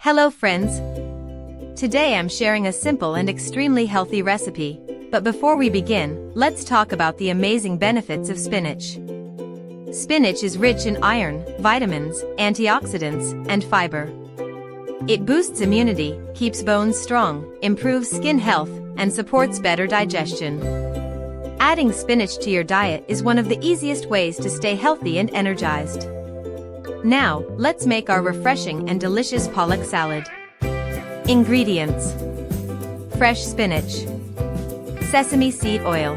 Hello friends! Today I'm sharing a simple and extremely healthy recipe, but before we begin, let's talk about the amazing benefits of spinach. Spinach is rich in iron, vitamins, antioxidants, and fiber. It boosts immunity, keeps bones strong, improves skin health, and supports better digestion. Adding spinach to your diet is one of the easiest ways to stay healthy and energized. Now, let's make our refreshing and delicious pollock salad. Ingredients: fresh spinach, sesame seed oil,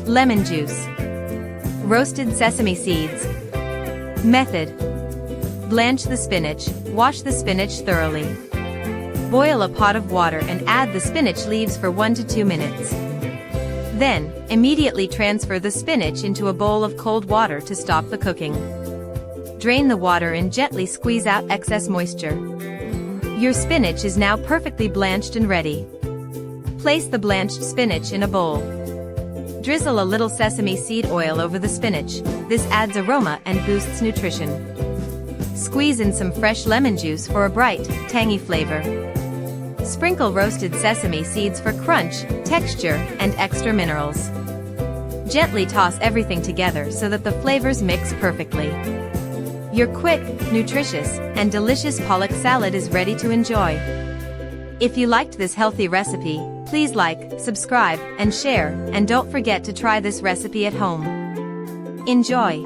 lemon juice, roasted sesame seeds. Method: blanch the spinach, wash the spinach thoroughly. Boil a pot of water and add the spinach leaves for 1 to 2 minutes. Then, immediately transfer the spinach into a bowl of cold water to stop the cooking. Drain the water and gently squeeze out excess moisture. Your spinach is now perfectly blanched and ready. Place the blanched spinach in a bowl. Drizzle a little sesame seed oil over the spinach. This adds aroma and boosts nutrition. Squeeze in some fresh lemon juice for a bright, tangy flavor. Sprinkle roasted sesame seeds for crunch, texture, and extra minerals. Gently toss everything together so that the flavors mix perfectly. Your quick, nutritious, and delicious pollock salad is ready to enjoy. If you liked this healthy recipe, please like, subscribe, and share, and don't forget to try this recipe at home. Enjoy!